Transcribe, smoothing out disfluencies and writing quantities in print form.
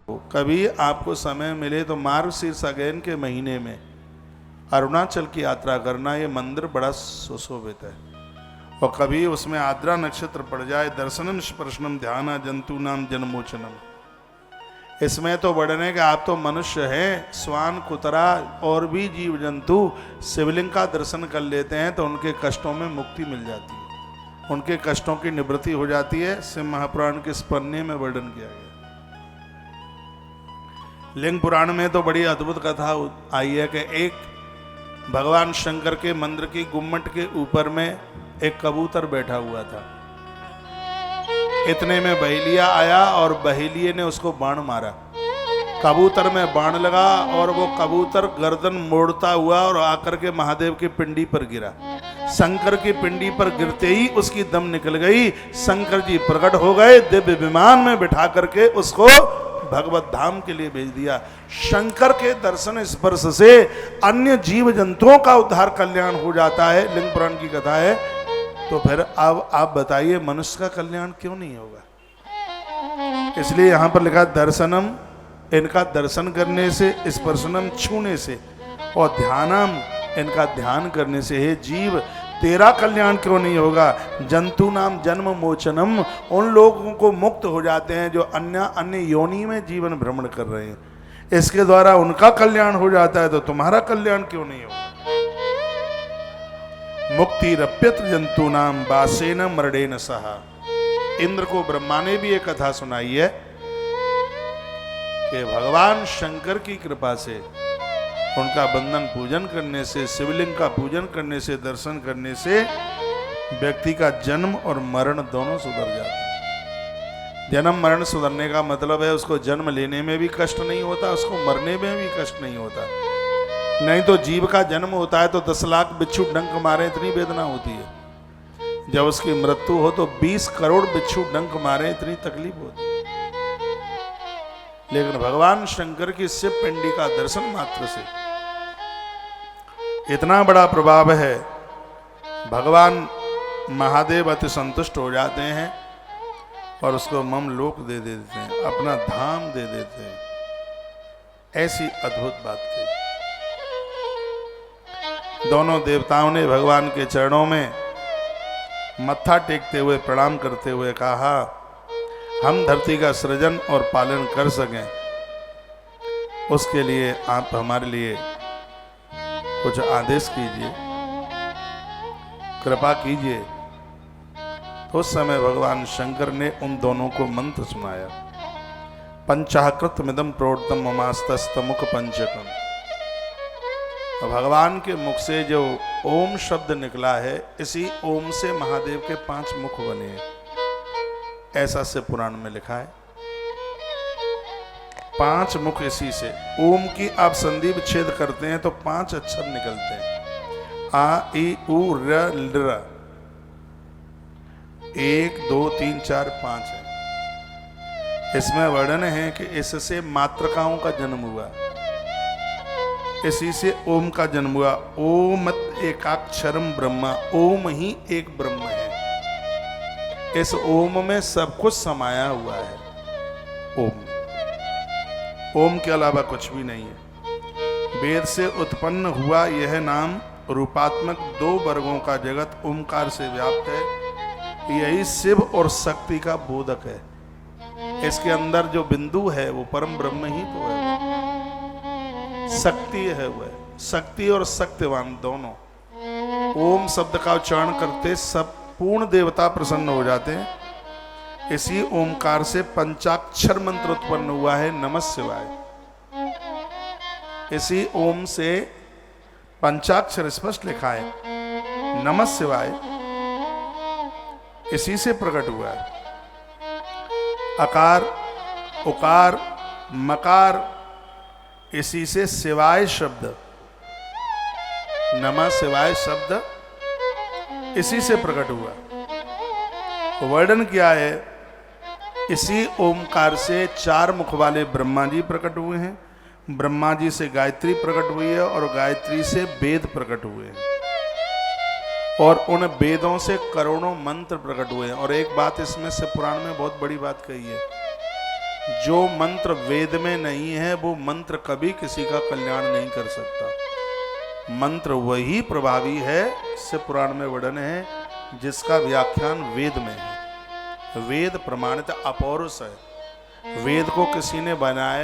कभी आपको समय मिले तो मार्गशीर्ष अगेन के महीने में अरुणाचल की यात्रा करना। ये मंदिर बड़ा सुशोभित है। और कभी उसमें आद्रा नक्षत्र पड़ जाए, दर्शनम स्पर्शनम ध्यान जंतु नाम जन्मोचनम। इसमें तो वर्णन है कि आप तो मनुष्य हैं, स्वान कुतरा और भी जीव जंतु शिवलिंग का दर्शन कर लेते हैं तो उनके कष्टों में मुक्ति मिल जाती है, उनके कष्टों की निवृत्ति हो जाती है। शिव महापुराण के स्पन्ने में वर्णन किया गया। लिंग पुराण में तो बड़ी अद्भुत कथा आई है कि एक भगवान शंकर के मंदिर की गुम्मट के ऊपर में एक कबूतर बैठा हुआ था। इतने में बहेलिया आया और बहेलिये ने उसको बाण मारा। कबूतर में बाण लगा और वो कबूतर गर्दन मोड़ता हुआ और आकर के महादेव की पिंडी पर गिरा। शंकर की पिंडी पर गिरते ही उसकी दम निकल गई। शंकर जी प्रकट हो गए, दिव्य विमान में बिठा करके उसको भगवत धाम के लिए भेज दिया। शंकर के दर्शन स्पर्श से अन्य जीव जंतुओं का उद्धार कल्याण हो जाता है, लिंग पुराण की कथा है। तो फिर अब आप बताइए मनुष्य का कल्याण क्यों नहीं होगा? इसलिए यहां पर लिखा दर्शनम, इनका दर्शन करने से, स्पर्शनम छूने से, और ध्यानम, इनका ध्यान करने से, हे जीव तेरा कल्याण क्यों नहीं होगा? जंतु नाम जन्म मोचनम, उन लोगों को मुक्त हो जाते हैं जो अन्य योनि में जीवन भ्रमण कर रहे हैं, इसके द्वारा उनका कल्याण हो जाता है, तो तुम्हारा कल्याण क्यों नहीं होगा? मुक्ति रप्यत जंतु नाम बासेन मरडेन सहा। इंद्र को ब्रह्मा ने भी एक कथा सुनाई है कि भगवान शंकर की कृपा से, उनका बंधन पूजन करने से, शिवलिंग का पूजन करने से, दर्शन करने से व्यक्ति का जन्म और मरण दोनों सुधर जाते हैं। जन्म मरण सुधरने का मतलब है उसको जन्म लेने में भी कष्ट नहीं होता, उसको मरने में भी कष्ट नहीं होता। नहीं तो जीव का जन्म होता है तो 10 लाख बिच्छू डंक मारे इतनी वेदना होती है, जब उसकी मृत्यु हो तो 20 करोड़ बिच्छू डंक मारे इतनी तकलीफ होती है। लेकिन भगवान शंकर की शिव पिंडी का दर्शन मात्र से इतना बड़ा प्रभाव है, भगवान महादेव अति संतुष्ट हो जाते हैं और उसको मम लोक दे देते हैं, अपना धाम दे देते हैं। ऐसी अद्भुत बात कही। दोनों देवताओं ने भगवान के चरणों में मत्था टेकते हुए, प्रणाम करते हुए कहा, हम धरती का सृजन और पालन कर सकें उसके लिए आप हमारे लिए कुछ आदेश कीजिए, कृपा कीजिए। तो उस समय भगवान शंकर ने उन दोनों को मंत्र सुनाया। पंचाकृत मिदम प्रोक्तम ममास्तमुख पंचकम। भगवान के मुख से जो ओम शब्द निकला है, इसी ओम से महादेव के 5 मुख बने हैं, ऐसा से पुराण में लिखा है। 5 मुख इसी से। ओम की आप संधि विच्छेद करते हैं तो 5 अक्षर निकलते हैं, आ ई उ र ल। 1 2 3 4 5 है। इसमें वर्णन है कि इससे मातृकाओं का जन्म हुआ, इसी से ओम का जन्म हुआ। ओम एकाक्षरम ब्रह्मा, ओम ही एक ब्रह्म है। इस ओम में सब कुछ समाया हुआ है। ओम के अलावा कुछ भी नहीं है। वेद से उत्पन्न हुआ यह नाम रूपात्मक 2 वर्गों का जगत ओमकार से व्याप्त है। यही शिव और शक्ति का बोधक है। इसके अंदर जो बिंदु है वो परम ब्रह्म ही तो है, शक्ति है वह। शक्ति और शक्तिवान दोनों। ओम शब्द का उच्चारण करते सब पूर्ण देवता प्रसन्न हो जाते हैं। इसी ओमकार से पंचाक्षर मंत्र उत्पन्न हुआ है, नमः शिवाय। इसी ओम से पंचाक्षर स्पष्ट लिखा है, नमः शिवाय। इसी से प्रकट हुआ है। अकार, उकार, मकार, इसी से शिवाय शब्द, नमः शिवाय शब्द इसी से प्रकट हुआ। तो वर्णन किया है, इसी ओमकार से 4 मुख वाले ब्रह्मा जी प्रकट हुए हैं। ब्रह्मा जी से गायत्री प्रकट हुई है और गायत्री से वेद प्रकट हुए हैं, और उन वेदों से करोड़ों मंत्र प्रकट हुए हैं। और एक बात इसमें से पुराण में बहुत बड़ी बात कही है, जो मंत्र वेद में नहीं है वो मंत्र कभी किसी का कल्याण नहीं कर सकता। मंत्र वही प्रभावी है, इससे पुराण में वर्णन है, जिसका व्याख्यान वेद में है। वेद प्रमाणित अपौरुष है। वेद को किसी ने बनाया